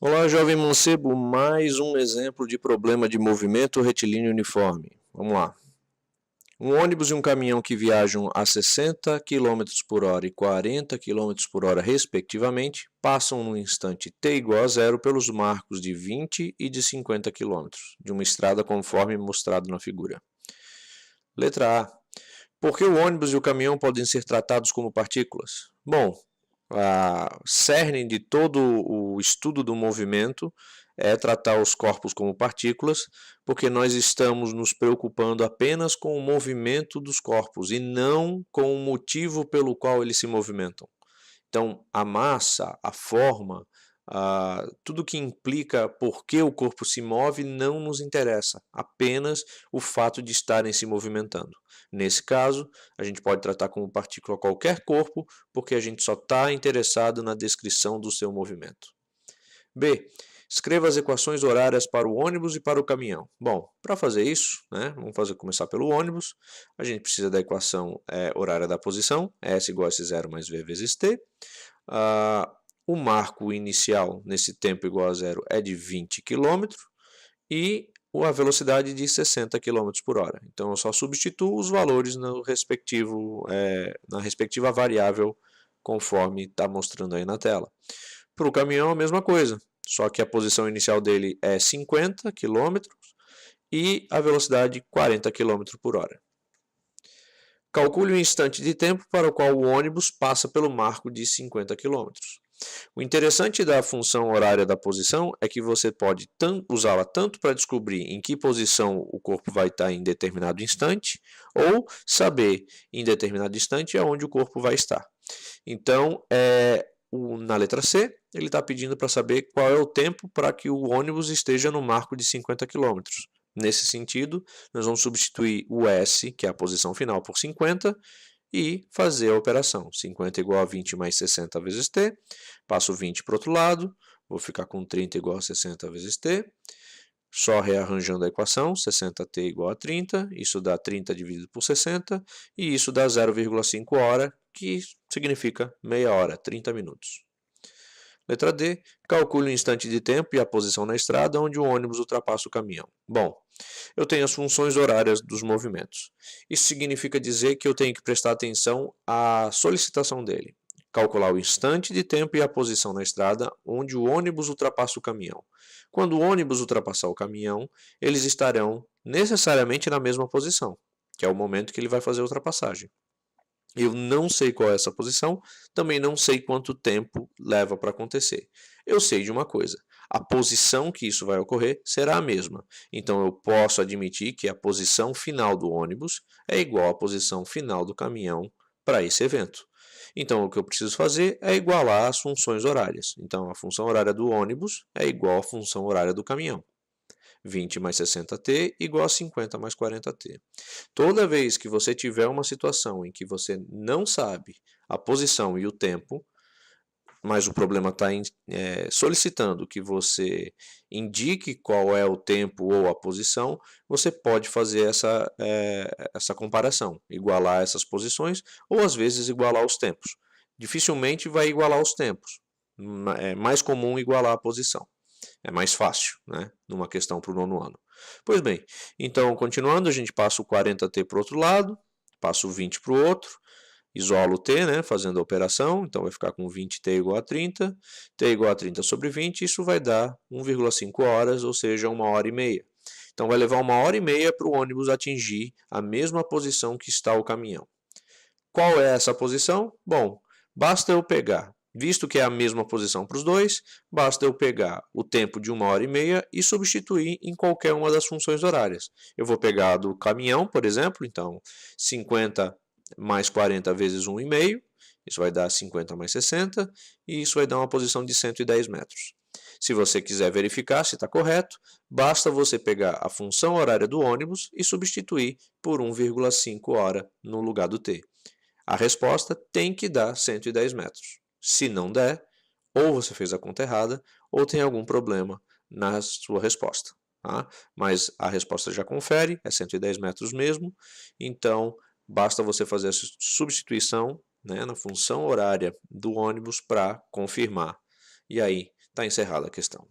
Olá, jovem mancebo, mais um exemplo de problema de movimento retilíneo uniforme. Vamos lá. Um ônibus e um caminhão que viajam a 60 km por hora e 40 km por hora, respectivamente, passam no instante t igual a zero pelos marcos de 20 e de 50 km de uma estrada conforme mostrado na figura. Letra A. Por que o ônibus e o caminhão podem ser tratados como partículas? Bom, a cerne de todo o estudo do movimento é tratar os corpos como partículas, porque nós estamos nos preocupando apenas com o movimento dos corpos e não com o motivo pelo qual eles se movimentam. Então, a massa, a forma, tudo que implica por que o corpo se move não nos interessa, apenas o fato de estarem se movimentando. Nesse caso, a gente pode tratar como partícula qualquer corpo, porque a gente só está interessado na descrição do seu movimento. B. Escreva as equações horárias para o ônibus e para o caminhão. Bom, para fazer isso, vamos começar pelo ônibus. A gente precisa da equação horária da posição, S igual a S0 mais V vezes T. O marco inicial nesse tempo igual a zero é de 20 km e a velocidade de 60 km por hora. Então eu só substituo os valores no respectivo, na respectiva variável conforme está mostrando aí na tela. Para o caminhão a mesma coisa, só que a posição inicial dele é 50 km e a velocidade 40 km por hora. Calcule o instante de tempo para o qual o ônibus passa pelo marco de 50 km. O interessante da função horária da posição é que você pode usá-la tanto para descobrir em que posição o corpo vai estar em determinado instante, ou saber em determinado instante aonde o corpo vai estar. Então, na letra C, ele está pedindo para saber qual é o tempo para que o ônibus esteja no marco de 50 km. Nesse sentido, nós vamos substituir o S, que é a posição final, por 50 e fazer a operação. 50 igual a 20 mais 60 vezes T. Passo 20 para o outro lado, vou ficar com 30 igual a 60 vezes T. Só rearranjando a equação, 60t igual a 30, isso dá 30 dividido por 60, e isso dá 0,5 hora, que significa meia hora, 30 minutos. Letra D, calcule o instante de tempo e a posição na estrada onde o ônibus ultrapassa o caminhão. Bom, eu tenho as funções horárias dos movimentos. Isso significa dizer que eu tenho que prestar atenção à solicitação dele. Calcular o instante de tempo e a posição na estrada onde o ônibus ultrapassa o caminhão. Quando o ônibus ultrapassar o caminhão, eles estarão necessariamente na mesma posição, que é o momento que ele vai fazer a ultrapassagem. Eu não sei qual é essa posição, também não sei quanto tempo leva para acontecer. Eu sei de uma coisa, a posição que isso vai ocorrer será a mesma. Então eu posso admitir que a posição final do ônibus é igual à posição final do caminhão para esse evento. Então o que eu preciso fazer é igualar as funções horárias. Então a função horária do ônibus é igual à função horária do caminhão. 20 mais 60t igual a 50 mais 40t. Toda vez que você tiver uma situação em que você não sabe a posição e o tempo, mas o problema está solicitando que você indique qual é o tempo ou a posição, você pode fazer essa comparação, igualar essas posições ou às vezes igualar os tempos. Dificilmente vai igualar os tempos, é mais comum igualar a posição. É mais fácil, numa questão para o nono ano. Pois bem, então continuando, a gente passa o 40t para o outro lado, passa o 20 para o outro, isolo o t, fazendo a operação, então vai ficar com 20t igual a 30, t igual a 30 sobre 20, isso vai dar 1,5 horas, ou seja, 1h30. Então vai levar 1h30 para o ônibus atingir a mesma posição que está o caminhão. Qual é essa posição? Bom, basta eu pegar, visto que é a mesma posição para os dois, basta eu pegar o tempo de 1h30 e substituir em qualquer uma das funções horárias. Eu vou pegar do caminhão, por exemplo, então 50 mais 40 vezes 1,5, isso vai dar 50 mais 60, e isso vai dar uma posição de 110 metros. Se você quiser verificar se está correto, basta você pegar a função horária do ônibus e substituir por 1,5 hora no lugar do t. A resposta tem que dar 110 metros. Se não der, ou você fez a conta errada, ou tem algum problema na sua resposta. Tá? Mas a resposta já confere, é 110 metros mesmo, então basta você fazer a substituição na função horária do ônibus para confirmar. E aí, Está encerrada a questão.